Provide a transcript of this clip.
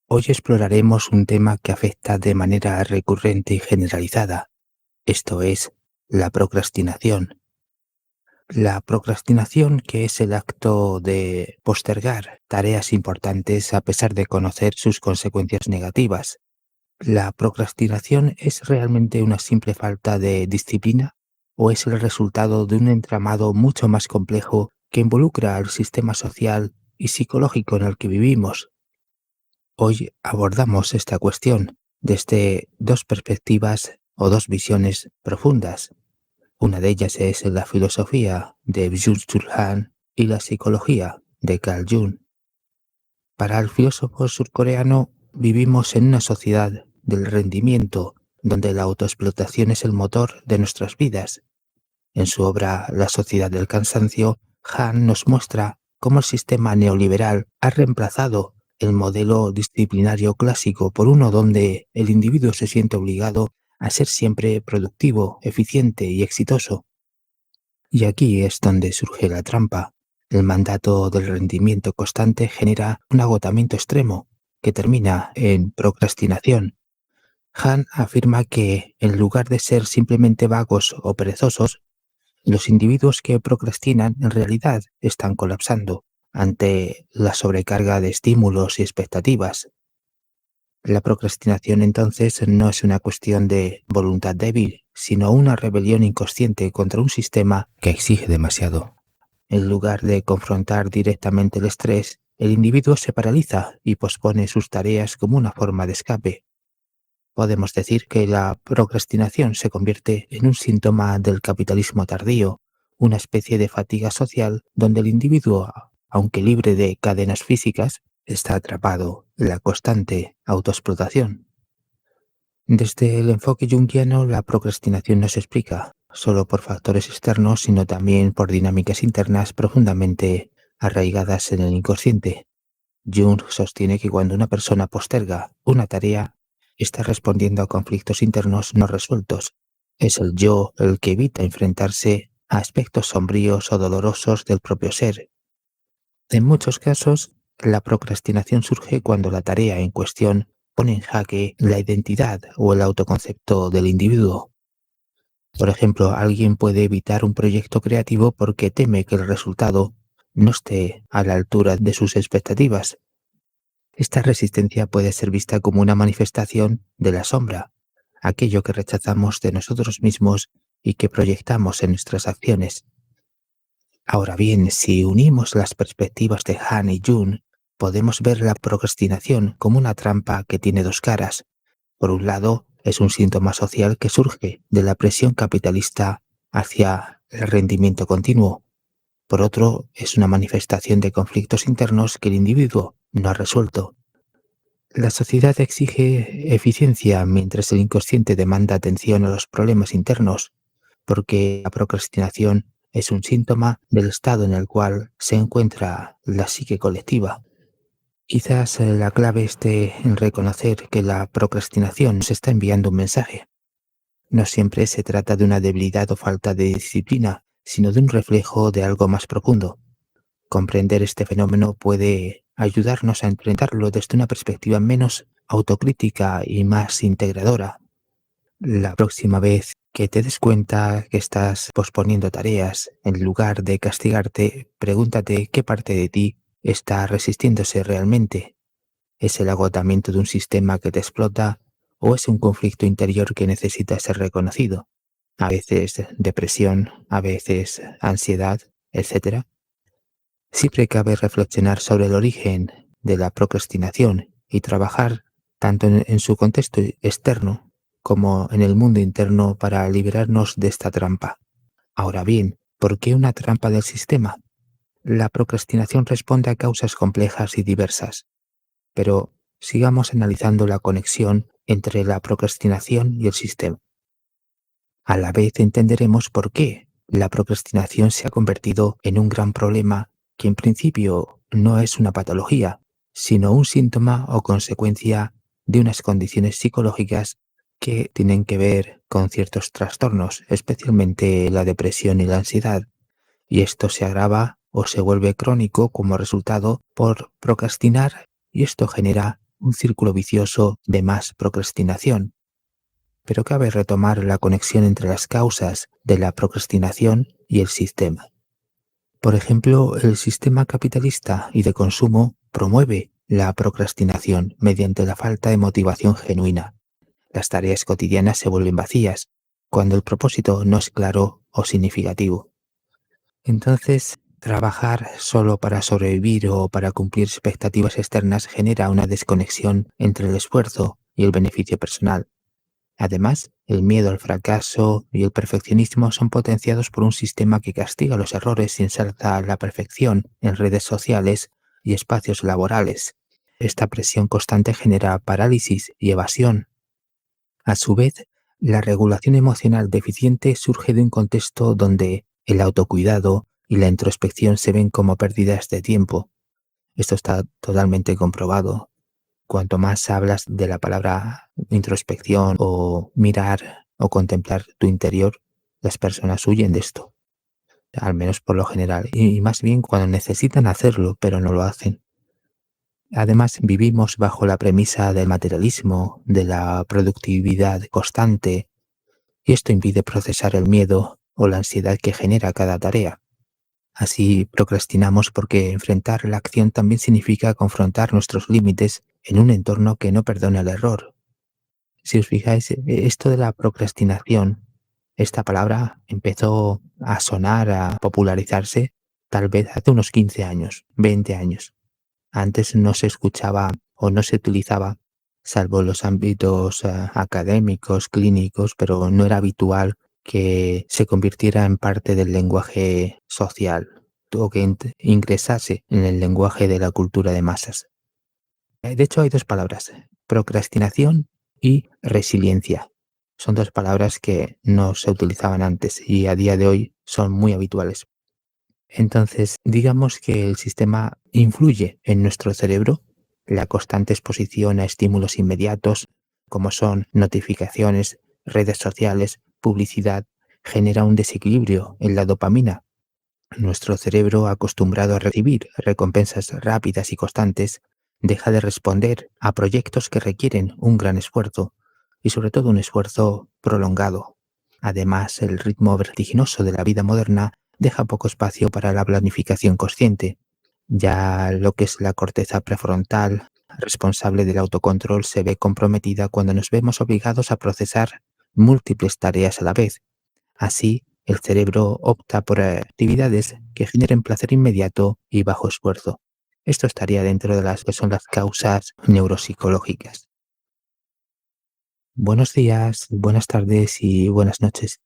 Hoy exploraremos un tema que afecta de manera recurrente y generalizada, esto es, la procrastinación. La procrastinación, que es el acto de postergar tareas importantes a pesar de conocer sus consecuencias negativas. ¿La procrastinación es realmente una simple falta de disciplina o es el resultado de un entramado mucho más complejo que involucra al sistema social y psicológico en el que vivimos? Hoy abordamos esta cuestión desde dos perspectivas o dos visiones profundas. Una de ellas es la filosofía de Byung-Chul Han y la psicología de Carl Jung. Para el filósofo surcoreano, vivimos en una sociedad del rendimiento donde la autoexplotación es el motor de nuestras vidas. En su obra La sociedad del cansancio, Han nos muestra cómo el sistema neoliberal ha reemplazado el modelo disciplinario clásico por uno donde el individuo se siente obligado a ser siempre productivo, eficiente y exitoso. Y aquí es donde surge la trampa. El mandato del rendimiento constante genera un agotamiento extremo que termina en procrastinación. Han afirma que, en lugar de ser simplemente vagos o perezosos, los individuos que procrastinan en realidad están colapsando ante la sobrecarga de estímulos y expectativas. La procrastinación entonces no es una cuestión de voluntad débil, sino una rebelión inconsciente contra un sistema que exige demasiado. En lugar de confrontar directamente el estrés, el individuo se paraliza y pospone sus tareas como una forma de escape. Podemos decir que la procrastinación se convierte en un síntoma del capitalismo tardío, una especie de fatiga social donde el individuo, aunque libre de cadenas físicas, está atrapado en la constante autoexplotación. Desde el enfoque junguiano, la procrastinación no se explica solo por factores externos, sino también por dinámicas internas profundamente arraigadas en el inconsciente. Jung sostiene que cuando una persona posterga una tarea, está respondiendo a conflictos internos no resueltos. Es el yo el que evita enfrentarse a aspectos sombríos o dolorosos del propio ser. En muchos casos, la procrastinación surge cuando la tarea en cuestión pone en jaque la identidad o el autoconcepto del individuo. Por ejemplo, alguien puede evitar un proyecto creativo porque teme que el resultado no esté a la altura de sus expectativas. Esta resistencia puede ser vista como una manifestación de la sombra, aquello que rechazamos de nosotros mismos y que proyectamos en nuestras acciones. Ahora bien, si unimos las perspectivas de Han y Jung, podemos ver la procrastinación como una trampa que tiene dos caras. Por un lado, es un síntoma social que surge de la presión capitalista hacia el rendimiento continuo. Por otro, es una manifestación de conflictos internos que el individuo no ha resuelto. La sociedad exige eficiencia mientras el inconsciente demanda atención a los problemas internos, porque la procrastinación es un síntoma del estado en el cual se encuentra la psique colectiva. Quizás la clave esté en reconocer que la procrastinación se está enviando un mensaje. No siempre se trata de una debilidad o falta de disciplina, sino de un reflejo de algo más profundo. Comprender este fenómeno puede ayudarnos a enfrentarlo desde una perspectiva menos autocrítica y más integradora. La próxima vez que te des cuenta que estás posponiendo tareas, en lugar de castigarte, pregúntate qué parte de ti está resistiéndose realmente. ¿Es el agotamiento de un sistema que te explota o es un conflicto interior que necesita ser reconocido? A veces depresión, a veces ansiedad, etc. Siempre cabe reflexionar sobre el origen de la procrastinación y trabajar tanto en su contexto externo como en el mundo interno para liberarnos de esta trampa. Ahora bien, ¿por qué una trampa del sistema? La procrastinación responde a causas complejas y diversas, pero sigamos analizando la conexión entre la procrastinación y el sistema. A la vez entenderemos por qué la procrastinación se ha convertido en un gran problema que en principio no es una patología, sino un síntoma o consecuencia de unas condiciones psicológicas que tienen que ver con ciertos trastornos, especialmente la depresión y la ansiedad, y esto se agrava o se vuelve crónico como resultado por procrastinar y esto genera un círculo vicioso de más procrastinación. Pero cabe retomar la conexión entre las causas de la procrastinación y el sistema. Por ejemplo, el sistema capitalista y de consumo promueve la procrastinación mediante la falta de motivación genuina. Las tareas cotidianas se vuelven vacías cuando el propósito no es claro o significativo. Entonces, trabajar solo para sobrevivir o para cumplir expectativas externas genera una desconexión entre el esfuerzo y el beneficio personal. Además, el miedo al fracaso y el perfeccionismo son potenciados por un sistema que castiga los errores y ensalza la perfección en redes sociales y espacios laborales. Esta presión constante genera parálisis y evasión. A su vez, la regulación emocional deficiente surge de un contexto donde el autocuidado y la introspección se ven como pérdidas de tiempo. Esto está totalmente comprobado. Cuanto más hablas de la palabra introspección o mirar o contemplar tu interior, las personas huyen de esto, al menos por lo general, y más bien cuando necesitan hacerlo, pero no lo hacen. Además, vivimos bajo la premisa del materialismo, de la productividad constante, y esto impide procesar el miedo o la ansiedad que genera cada tarea. Así procrastinamos porque enfrentar la acción también significa confrontar nuestros límites en un entorno que no perdona el error. Si os fijáis, esto de la procrastinación, esta palabra empezó a sonar, a popularizarse tal vez hace unos 15 años, 20 años. Antes no se escuchaba o no se utilizaba, salvo en los ámbitos académicos, clínicos, pero no era habitual que se convirtiera en parte del lenguaje social o que ingresase en el lenguaje de la cultura de masas. De hecho, hay dos palabras, procrastinación y resiliencia. Son dos palabras que no se utilizaban antes y a día de hoy son muy habituales. Entonces, digamos que el sistema influye en nuestro cerebro, la constante exposición a estímulos inmediatos, como son notificaciones, redes sociales, publicidad, genera un desequilibrio en la dopamina. Nuestro cerebro, acostumbrado a recibir recompensas rápidas y constantes, deja de responder a proyectos que requieren un gran esfuerzo, y sobre todo un esfuerzo prolongado. Además, el ritmo vertiginoso de la vida moderna deja poco espacio para la planificación consciente. Ya lo que es la corteza prefrontal, responsable del autocontrol, se ve comprometida cuando nos vemos obligados a procesar múltiples tareas a la vez. Así, el cerebro opta por actividades que generen placer inmediato y bajo esfuerzo. Esto estaría dentro de las que son las causas neuropsicológicas. Buenos días, buenas tardes y buenas noches.